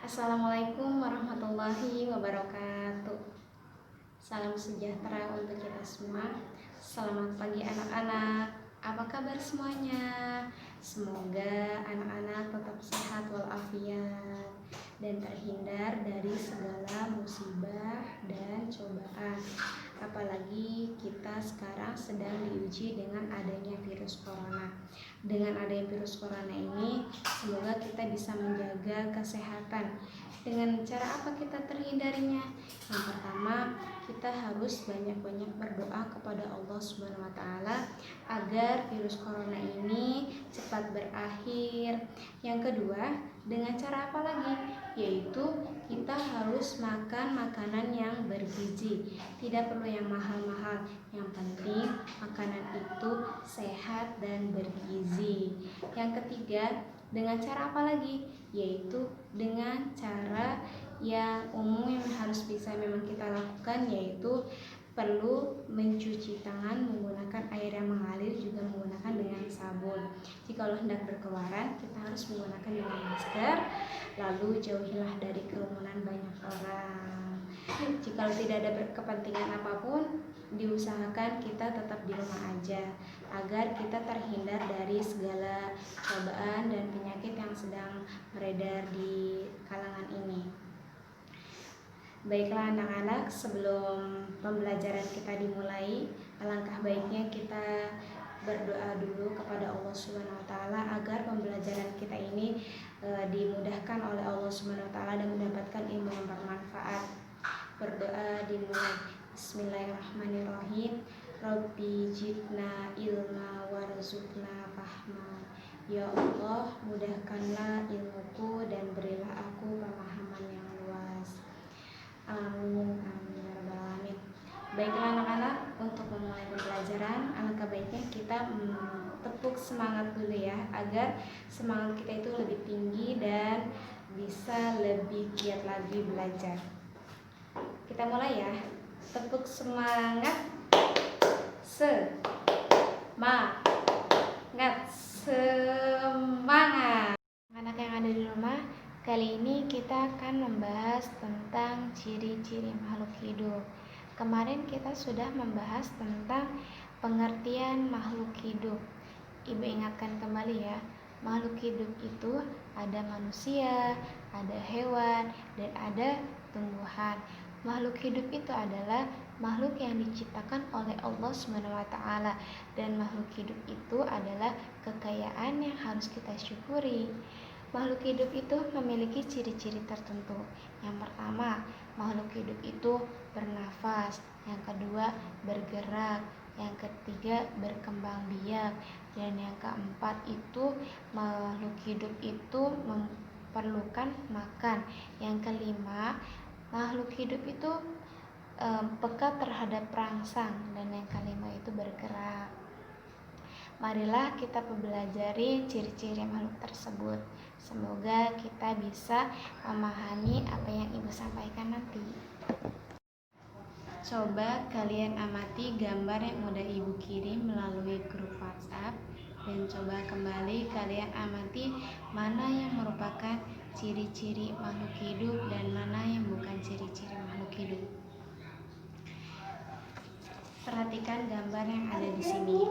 Assalamualaikum warahmatullahi wabarakatuh. Salam sejahtera untuk kita semua. Selamat pagi anak-anak. Apa kabar semuanya? Semoga anak-anak tetap sehat walafiat dan terhindar dari segala musibah dan cobaan. Apalagi kita sekarang sedang diuji dengan adanya virus corona. Dengan adanya virus corona ini, semoga kita bisa menjaga kesehatan. Dengan cara apa kita terhindarinya? Yang pertama, kita harus banyak-banyak berdoa kepada Allah Subhanahu wa taala agar virus corona ini cepat berakhir. Yang kedua, dengan cara apa lagi? Yaitu kita harus makan makanan yang bergizi. Tidak perlu yang mahal-mahal. Yang penting makanan itu sehat dan bergizi. Yang ketiga, dengan cara apa lagi? Yaitu dengan cara yang umum yang harus bisa memang kita lakukan, yaitu perlu mencuci tangan menggunakan air yang mengalir, juga menggunakan dengan sabun. Jika hendak berkeluaran, kita harus menggunakan dengan masker, lalu jauhilah dari kerumunan banyak orang. Jika tidak ada kepentingan apapun, diusahakan kita tetap di rumah aja agar kita terhindar dari segala cobaan dan penyakit yang sedang beredar di kalangan ini. Baiklah anak-anak, sebelum pembelajaran kita dimulai, alangkah baiknya kita berdoa dulu kepada Allah Subhanahu wa taala agar pembelajaran kita ini dimudahkan oleh Allah Subhanahu wa taala dan mendapatkan ilmu yang bermanfaat. Berdoa dimulai. Bismillahirrahmanirrahim. Rabbi jidna ilma warzuqna fahma. Ya Allah, mudahkanlah ilmuku dan berilah aku pemahaman yang luas. Amin, amin ya rabbal alamin. Baiklah anak-anak, untuk memulai pembelajaran, alangkah baiknya kita tepuk semangat dulu ya, agar semangat kita itu lebih tinggi dan bisa lebih giat lagi belajar. Kita mulai ya. Tepuk semangat. Semangat. Anak yang ada di rumah, kali ini kita akan membahas tentang ciri-ciri makhluk hidup. Kemarin kita sudah membahas tentang pengertian makhluk hidup. Ibu ingatkan kembali ya, makhluk hidup itu ada manusia, ada hewan, dan ada tumbuhan. Makhluk hidup itu adalah makhluk yang diciptakan oleh Allah SWT, dan makhluk hidup itu adalah kekayaan yang harus kita syukuri. Makhluk hidup itu memiliki ciri-ciri tertentu. Yang pertama, makhluk hidup itu bernafas. Yang kedua, bergerak. Yang ketiga, berkembang biak. Dan yang keempat itu makhluk hidup itu memerlukan makan. Yang kelima, makhluk hidup itu peka terhadap perangsang. Dan yang kelima itu bergerak. Marilah kita pelajari ciri-ciri makhluk tersebut. Semoga kita bisa memahami apa yang ibu sampaikan nanti. Coba kalian amati gambar yang udah ibu kirim melalui grup WhatsApp, dan coba kembali kalian amati mana yang merupakan ciri-ciri makhluk hidup dan mana yang bukan ciri-ciri makhluk hidup. Perhatikan gambar yang ada di sini.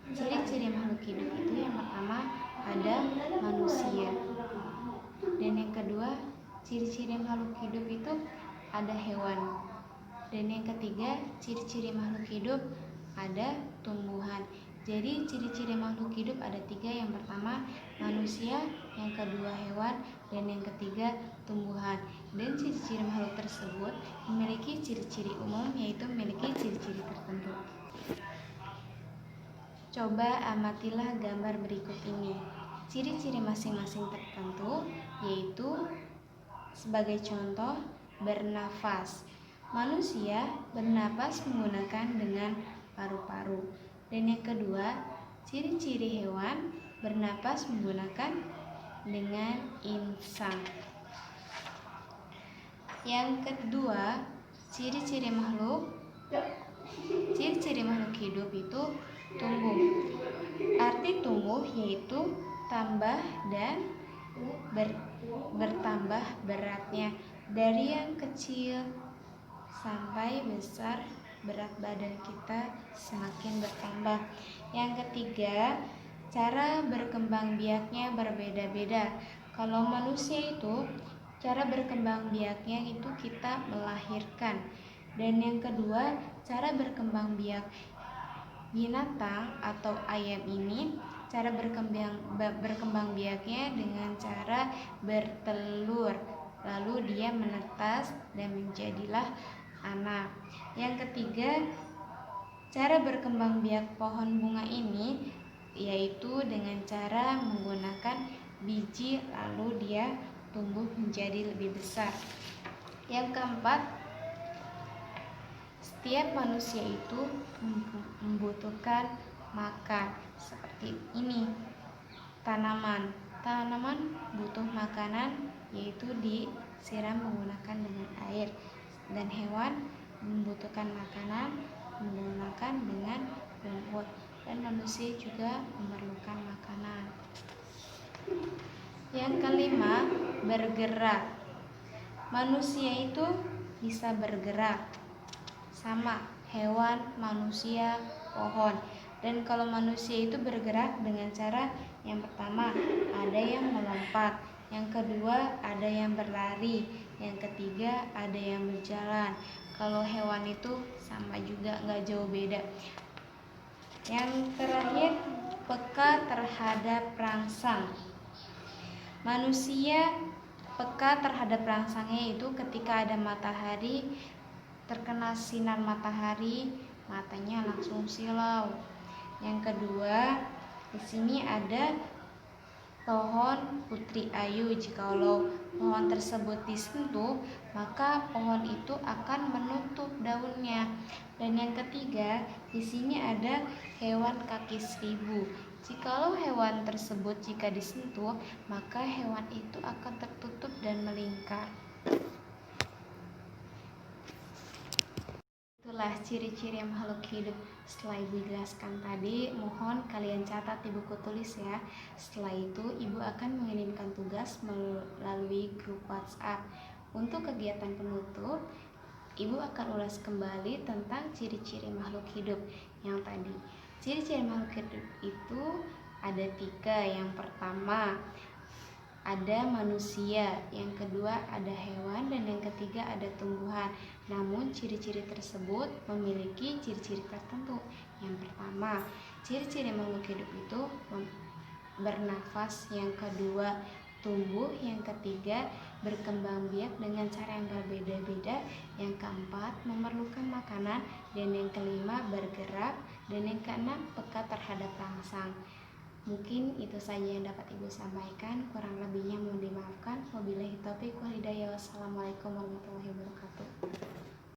Ciri-ciri makhluk hidup itu yang pertama ada manusia, dan yang kedua ciri-ciri makhluk hidup itu ada hewan, dan yang ketiga ciri-ciri makhluk hidup ada tumbuhan. Jadi ciri-ciri makhluk hidup ada tiga. Yang pertama manusia, yang kedua hewan, dan yang ketiga tumbuhan. Dan ciri-ciri makhluk tersebut memiliki ciri-ciri umum, yaitu memiliki ciri-ciri tertentu. Coba amatilah gambar berikut ini. Ciri-ciri masing-masing tertentu yaitu sebagai contoh, bernafas. Manusia bernapas menggunakan dengan paru-paru. Dan yang kedua, ciri-ciri hewan bernapas menggunakan dengan insang. Yang kedua, ciri-ciri makhluk hidup itu tumbuh. Arti tumbuh yaitu tambah dan bertambah beratnya dari yang kecil sampai besar. Berat badan kita semakin bertambah. Yang ketiga, cara berkembang biaknya berbeda-beda. Kalau manusia itu cara berkembang biaknya itu kita melahirkan. Dan yang kedua, cara berkembang biak binatang atau ayam ini cara berkembang biaknya dengan cara bertelur, lalu dia menetas dan menjadilah anak. Yang ketiga, cara berkembang biak pohon bunga ini yaitu dengan cara menggunakan biji lalu dia tumbuh menjadi lebih besar. Yang keempat, setiap manusia itu membutuhkan makan. Seperti ini, tanaman butuh makanan yaitu disiram menggunakan dengan air, dan hewan membutuhkan makanan menggunakan dengan lumpur, dan manusia juga memerlukan makanan. Yang kelima, bergerak. Manusia itu bisa bergerak sama hewan, manusia, pohon. Dan kalau manusia itu bergerak dengan cara yang pertama ada yang melompat, yang kedua ada yang berlari, yang ketiga ada yang berjalan. Kalau hewan itu sama juga, nggak jauh beda. Yang terakhir, peka terhadap rangsang. Manusia peka terhadap rangsangnya itu ketika ada matahari, terkena sinar matahari, matanya langsung silau. Yang kedua, di sini ada pohon putri ayu. Jikalau pohon tersebut disentuh, maka pohon itu akan menutup daunnya. Dan yang ketiga, di sini ada hewan kaki seribu. Jikalau hewan tersebut jika disentuh, maka hewan itu akan tertutup dan melingkar. Itulah ciri-ciri makhluk hidup. Setelah Ibu jelaskan tadi, mohon kalian catat di buku tulis ya. Setelah itu Ibu akan mengirimkan tugas melalui grup WhatsApp. Untuk kegiatan penutup, Ibu akan ulas kembali tentang ciri-ciri makhluk hidup yang tadi. Ciri-ciri makhluk hidup itu ada 3. Yang pertama ada manusia, yang kedua ada hewan, dan yang ketiga ada tumbuhan. Namun ciri-ciri tersebut memiliki ciri-ciri tertentu. Yang pertama, ciri-ciri makhluk hidup itu bernafas, yang kedua tumbuh, yang ketiga berkembang biak dengan cara yang berbeda-beda, yang keempat memerlukan makanan, dan yang kelima bergerak, dan yang keenam peka terhadap rangsang. Mungkin itu saja yang dapat Ibu sampaikan, kurang lebihnya mohon